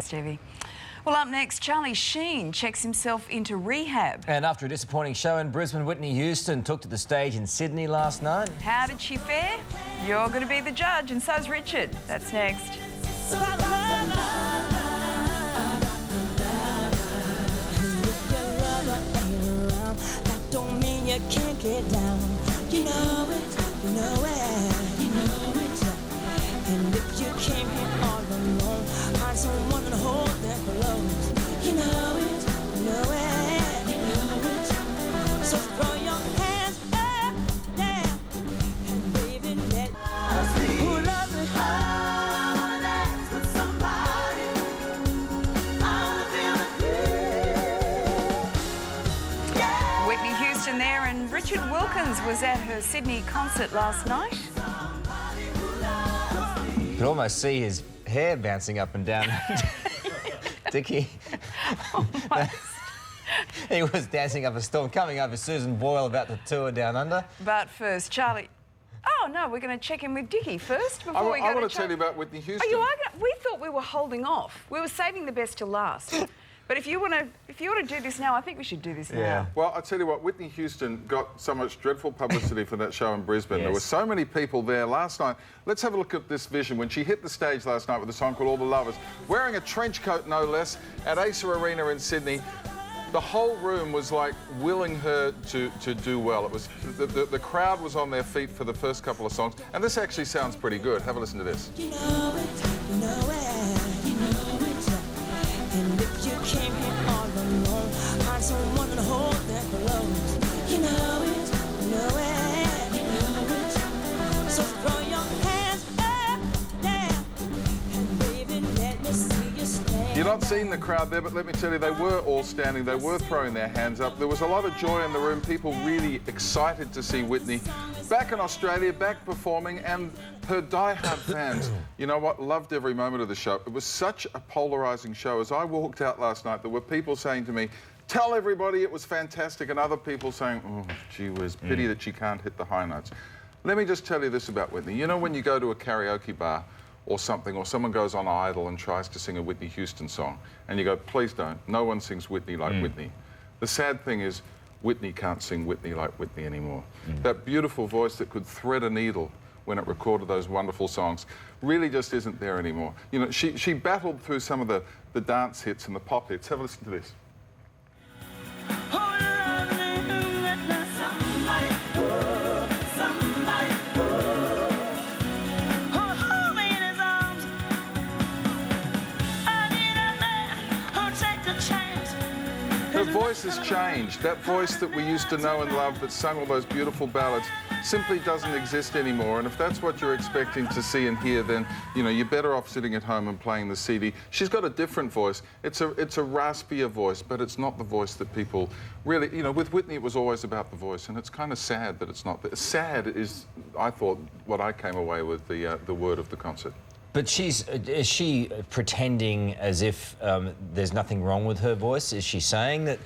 Stevie. Well, up next, Charlie Sheen checks himself into rehab. And after a disappointing show in Brisbane, Whitney Houston took to the stage in Sydney last night. How did she fare? You're going to be the judge, and so's Richard. That's next. Don't mean you can't get down. You know it, you know it, you know it. And if you came here all alone, find someone to hold their clothes. You know it, you know it, you know it. So throw your hands up, yeah, and baby let who loves it. Oh, that's with somebody. I wanna feel it. Yeah. Whitney Houston there, and Richard Wilkins was at her Sydney concert last night. You could almost see his hair bouncing up and down. Dickie. He was dancing up a storm, coming over Susan Boyle about the tour down under. But first, Charlie... Oh, no, we're going to check in with Dickie first before we go to... I want to tell you about Whitney Houston. Oh, you are? We thought we were holding off. We were saving the best till last. But if you want to do this now, I think we should do this now. Well, I'll tell you what, Whitney Houston got so much dreadful publicity for that show in Brisbane. Yes. There were so many people there last night. Let's have a look at this vision. When she hit the stage last night with a song called All the Lovers, wearing a trench coat no less, at Acer Arena in Sydney, the whole room was like willing her to do well. It was the crowd was on their feet for the first couple of songs, and this actually sounds pretty good. Have a listen to this. You know it, you know it, you know it. And if you came here all alone, find someone to hold their clothes. You know it, you know it, you know it. So throw your hands up, yeah, and baby, let me see you stand. You're not seeing the crowd there, but let me tell you, they were all standing. They were throwing their hands up. There was a lot of joy in the room. People really excited to see Whitney back in Australia, back performing, and her die-hard fans, you know what, loved every moment of the show. It was such a polarising show. As I walked out last night, there were people saying to me, tell everybody it was fantastic, and other people saying, oh, gee whiz, pity that she can't hit the high notes. Let me just tell you this about Whitney. You know when you go to a karaoke bar or something, or someone goes on Idol and tries to sing a Whitney Houston song, and you go, please don't. No one sings Whitney like Whitney. The sad thing is, Whitney can't sing Whitney like Whitney anymore. That beautiful voice that could thread a needle when it recorded those wonderful songs really just isn't there anymore. You know, she battled through some of the dance hits and the pop hits. Have a listen to this. Her voice has changed. That voice that we used to know and love that sung all those beautiful ballads simply doesn't exist anymore. And if that's what you're expecting to see and hear, then, you know, you're better off sitting at home and playing the CD. She's got a different voice. It's a raspier voice, but it's not the voice that people really, you know, with Whitney it was always about the voice, and it's kind of sad that it's not. Sad is, I thought, what I came away with the word of the concert. But is she pretending as if there's nothing wrong with her voice? Is she saying that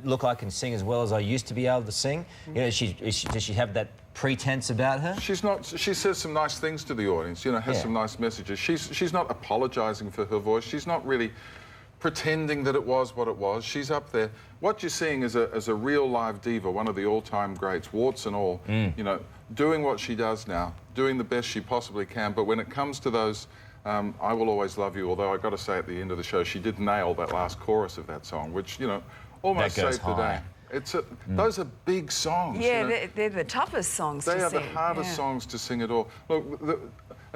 look, I can sing as well as I used to be able to sing? You know, does she have that pretense about her? She's not. She says some nice things to the audience. You know, has some nice messages. She's not apologising for her voice. She's not really pretending that it was what it was. She's up there. What you're seeing is a real live diva, one of the all-time greats, warts and all. You know, doing what she does now, doing the best she possibly can. But when it comes to those, I Will Always Love You, although I got to say at the end of the show, she did nail that last chorus of that song, which, you know, almost saved the day. Those are big songs. Yeah, you know? they're the toughest songs to sing. They are the hardest songs to sing at all. Look,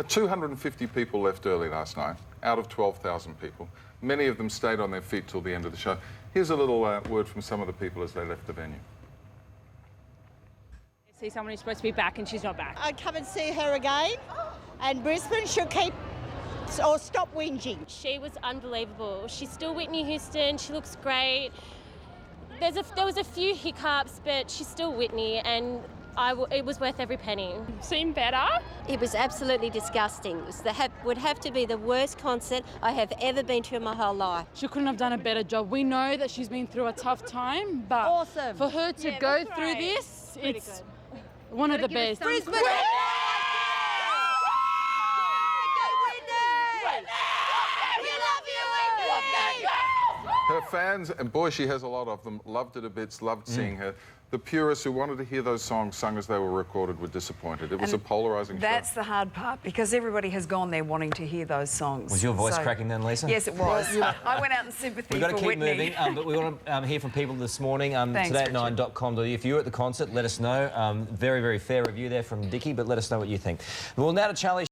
250 people left early last night, out of 12,000 people. Many of them stayed on their feet till the end of the show. Here's a little word from some of the people as they left the venue. See someone who's supposed to be back and she's not back. I'd come and see her again, and Brisbane should keep or stop whinging. She was unbelievable. She's still Whitney Houston. She looks great. There was a few hiccups, but she's still Whitney, and it was worth every penny. Seemed better. It was absolutely disgusting. It would have to be the worst concert I have ever been to in my whole life. She couldn't have done a better job. We know that she's been through a tough time, but for her to go through this, it's one of the best. Brisbane! We love you, Whitney! Her fans, and boy, she has a lot of them, loved her to bits, loved seeing her. The purists who wanted to hear those songs sung as they were recorded were disappointed. It was a polarising That's show. the hard part, because everybody has gone there wanting to hear those songs. Was your voice cracking then, Lisa? Yes, it was. I went out in sympathy We've got to for keep Whitney. moving, but we want to hear from people this morning. Thanks, Today at Richard. 9.com.au. If you were at the concert, let us know. Very, very fair review there from Dickie, but let us know what you think. Well, now to Charlie